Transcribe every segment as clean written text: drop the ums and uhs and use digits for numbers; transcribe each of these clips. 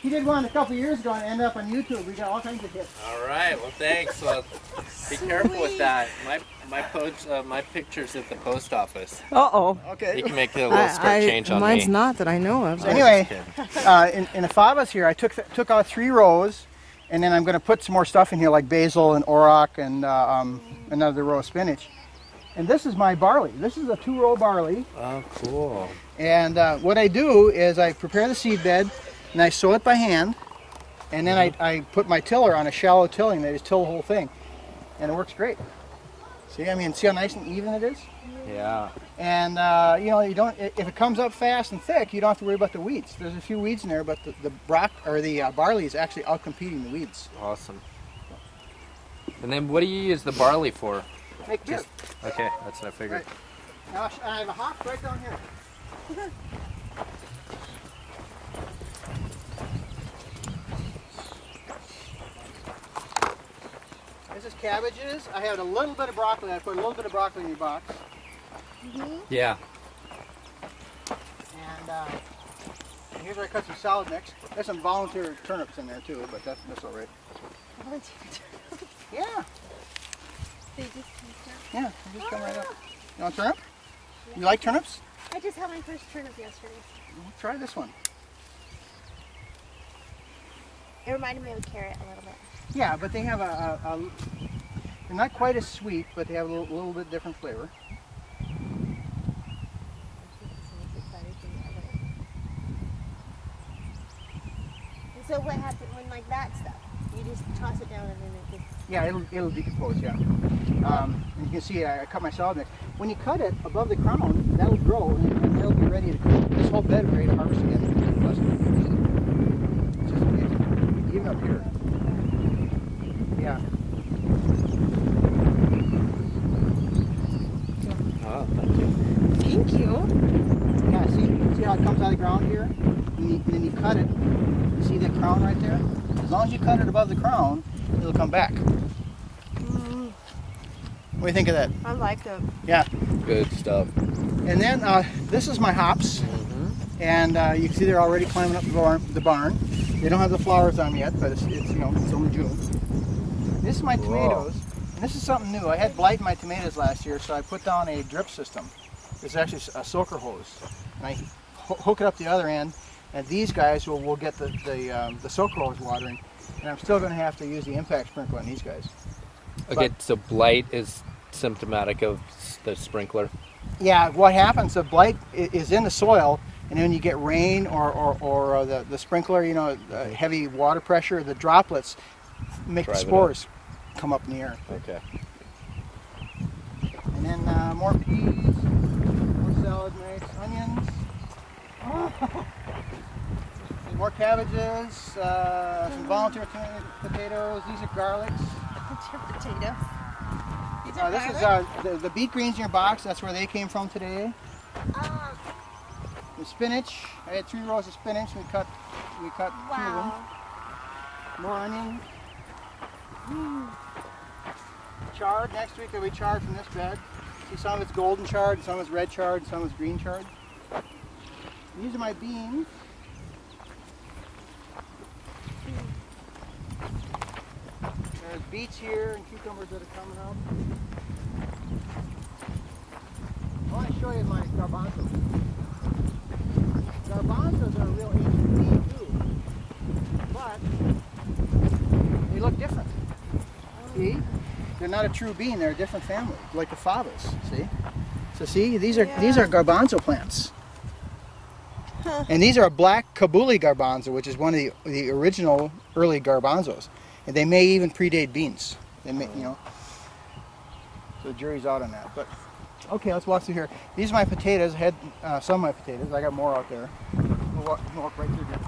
He did one a couple years ago and ended up on YouTube. We got all kinds of hits. All right, well thanks. Well, be careful with that. My picture's at the post office. Uh-oh. Okay. You can make a little skirt change on mine's me. not that I know of. So anyway, in the favas here, I took out 3 rows, and then I'm going to put some more stuff in here like basil and auroch and another row of spinach. And this is my barley. This is a 2-row barley. Oh, cool. And what I do is I prepare the seed bed, and I sow it by hand, and then I put my tiller on a shallow tilling. They just till the whole thing, and it works great. See, I mean, see how nice and even it is? Yeah. And you know, you don't. If it comes up fast and thick, you don't have to worry about the weeds. There's a few weeds in there, but the barley is actually outcompeting the weeds. Awesome. And then, what do you use the barley for? Make beer. Okay, that's what I figured. Right. Now I have a hop right down here. This is cabbages. I had a little bit of broccoli. I put a little bit of broccoli in your box. Yeah. And here's where I cut some salad mix. There's some volunteer turnips in there too, but that's all right. Volunteer turnips? Yeah. They just come out? Yeah, they just come right up. You want turnip? You like turnips? I just had my first turnip yesterday. Well, try this one. It reminded me of a carrot a little bit. Yeah, but they have they're not quite as sweet, but they have a little bit different flavor. And so what happens when like that stuff? You just toss it down and then it gets... Yeah, it'll decompose, yeah. And you can see I cut my salad mix. When you cut it above the crown, that'll grow and that'll be ready to cook. This whole bed is ready to harvest again. It's just amazing. Even up here. Yeah. Oh, thank you. Thank you. Yeah, see how it comes out of the ground here? And then you cut it. You see that crown right there? As long as you cut it above the crown, it'll come back. What do you think of that? I like it. Yeah. Good stuff. And then this is my hops. And you can see they're already climbing up the barn. They don't have the flowers on them yet, but it's you know, it's only June. This is my tomatoes, and this is something new. I had blight in my tomatoes last year, so I put down a drip system. It's actually a soaker hose, and I hook it up the other end, and these guys will get the soaker hose watering, and I'm still going to have to use the impact sprinkler on these guys. Okay, so blight is symptomatic of the sprinkler? Yeah, what happens, the blight is in the soil, and when you get rain or the sprinkler, you know, heavy water pressure, the droplets make the spores come up in the air. Okay. And then more peas, more salad mix, onions, more cabbages, some volunteer potatoes. These are garlics. Potatoes. This is the beet greens in your box. That's where they came from today. The spinach. I had 3 rows of spinach. We cut 2 of them. More onions. Chard. Next week there'll be chard from this bed. See, some of it's golden chard, some of it's red chard, some of it's green chard. These are my beans. There's beets here and cucumbers that are coming up. I want to show you my garbanzos. Garbanzos are a real ancient bean too, but they look different. See? They're not a true bean, they're a different family, like the favas, see? So see, these are garbanzo plants. Huh. And these are a black Kabuli garbanzo, which is one of the original early garbanzos. And they may even predate beans. They may, you know. So the jury's out on that. But okay, let's walk through here. These are my potatoes. I had some of my potatoes. I got more out there. We'll walk right through here.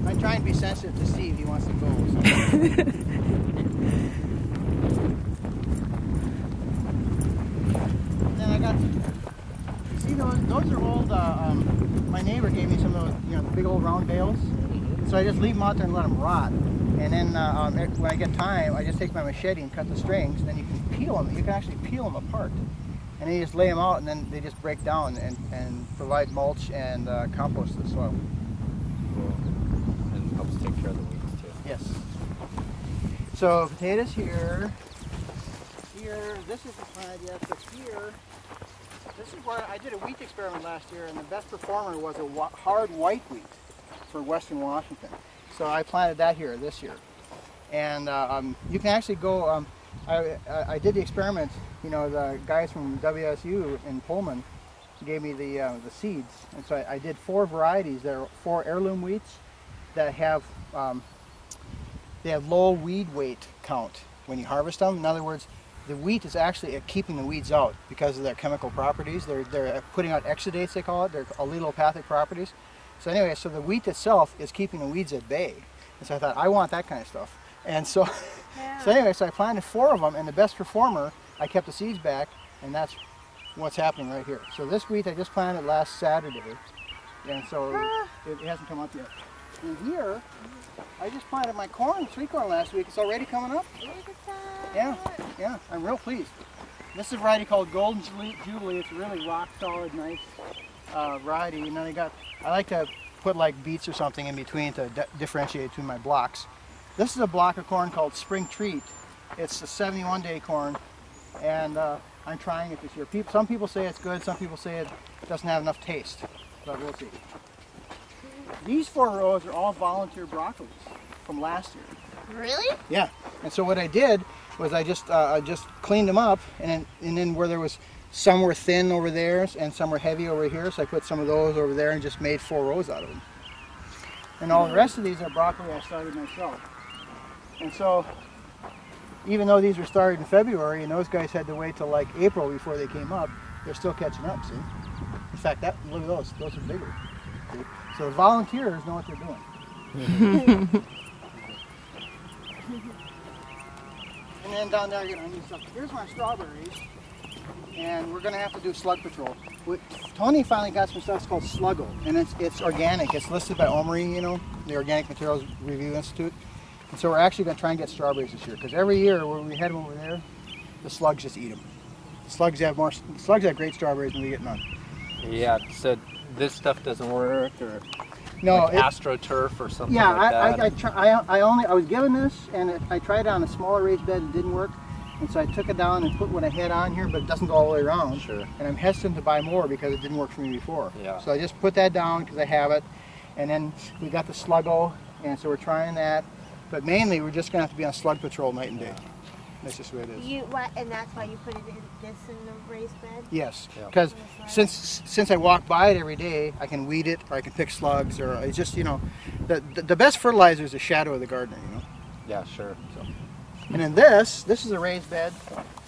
I try and be sensitive to Steve. He wants to go. So. See, those are old, my neighbor gave me some of those, you know, the big old round bales. So I just leave them out there and let them rot. And then when I get time, I just take my machete and cut the strings, and then you can peel them. You can actually peel them apart. And then you just lay them out, and then they just break down and provide mulch and compost to the soil. Cool. And helps take care of the weeds too. Yes. So potatoes here. Here, this isn't planted yet, but here, this is where I did a wheat experiment last year, and the best performer was a hard white wheat for Western Washington. So I planted that here this year. And you can actually go, I did the experiment, you know, the guys from WSU in Pullman gave me the seeds. And so I did 4 varieties. There are 4 heirloom wheats that have, they have low weed weight count when you harvest them. In other words, the wheat is actually keeping the weeds out because of their chemical properties. They're putting out exudates, they call it. They're allelopathic properties. So anyway, so the wheat itself is keeping the weeds at bay. And so I thought, I want that kind of stuff. And so, so anyway, so I planted 4 of them, and the best performer, I kept the seeds back, and that's what's happening right here. So this wheat I just planted last Saturday, and so it hasn't come up yet. And here, I just planted my corn, sweet corn last week. It's already coming up. Look at that. Yeah, yeah, I'm real pleased. This is a variety called Golden Jubilee. It's a really rock solid, nice variety. And then I like to put like beets or something in between to differentiate between my blocks. This is a block of corn called Spring Treat. It's a 71-day corn, and I'm trying it this year. Some people say it's good, some people say it doesn't have enough taste, but we'll see. These 4 rows are all volunteer broccolis from last year. Really? Yeah, and so what I did was I just cleaned them up, and then where there was, some were thin over there and some were heavy over here, so I put some of those over there and just made 4 rows out of them. And all the rest of these are broccoli I started myself. And so, even though these were started in February and those guys had to wait till like April before they came up, they're still catching up, see? In fact, look at those are bigger. See? So the volunteers know what they're doing. And then down there, I need stuff. Here's my strawberries, and we're going to have to do slug patrol. Tony finally got some stuff called Sluggo, and it's organic. It's listed by OMRI, you know, the Organic Materials Review Institute. And so we're actually going to try and get strawberries this year, because every year when we head them over there, the slugs just eat them. The slugs have great strawberries, and we get none. Yeah, so this stuff doesn't work, or no, like AstroTurf or something like that? I was given this, and I tried it on a smaller raised bed, it didn't work. And so I took it down and put what I had on here, but it doesn't go all the way around. Sure. And I'm hesitant to buy more because it didn't work for me before. Yeah. So I just put that down because I have it. And then we got the Sluggo, and so we're trying that. But mainly, we're just going to have to be on slug patrol night and day. That's just the way it is. And that's why you put it in the raised bed? Yes, because since I walk by it every day, I can weed it, or I can pick slugs, or it's just, you know, the best fertilizer is the shadow of the gardener, you know? Yeah, sure. So. And then this is a raised bed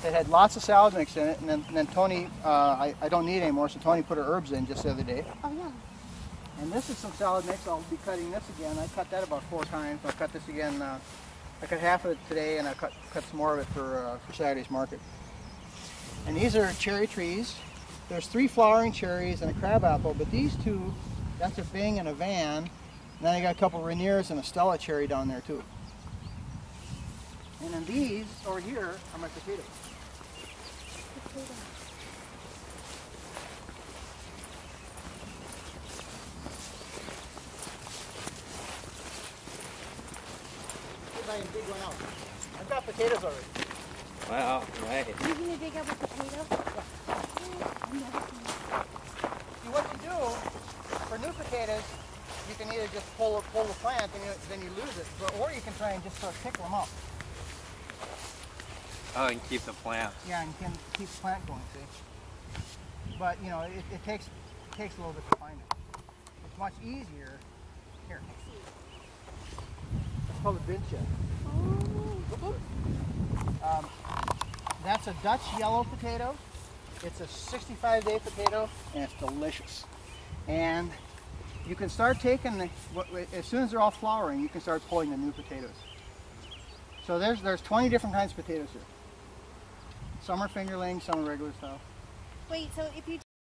that had lots of salad mix in it, and then Tony, I don't need anymore, so Tony put her herbs in just the other day. Oh, yeah. And this is some salad mix. I'll be cutting this again. I cut that about 4 times. I'll cut this again. I cut half of it today, and I cut some more of it for Saturday's market. And these are cherry trees. There's 3 flowering cherries and a crabapple, but these 2, that's a Bing and a Van. And then I got a couple Rainiers and a Stella cherry down there too. And then these over here are my potatoes. And dig one out. I've got potatoes already. Wow, nice. You're going to dig up a potato? See, what you do, for new potatoes, you can either just pull the plant and then you lose it, or you can try and just sort of pick them up. Oh, and keep the plant. Yeah, and you can keep the plant going, see? But, you know, it takes a little bit to find it. It's much easier. Here. It's called a bin shed. That's a Dutch yellow potato. It's a 65-day potato, and it's delicious. And you can start taking, as soon as they're all flowering, you can start pulling the new potatoes. So there's 20 different kinds of potatoes here. Some are fingerlings, some are regular style. Wait, so if you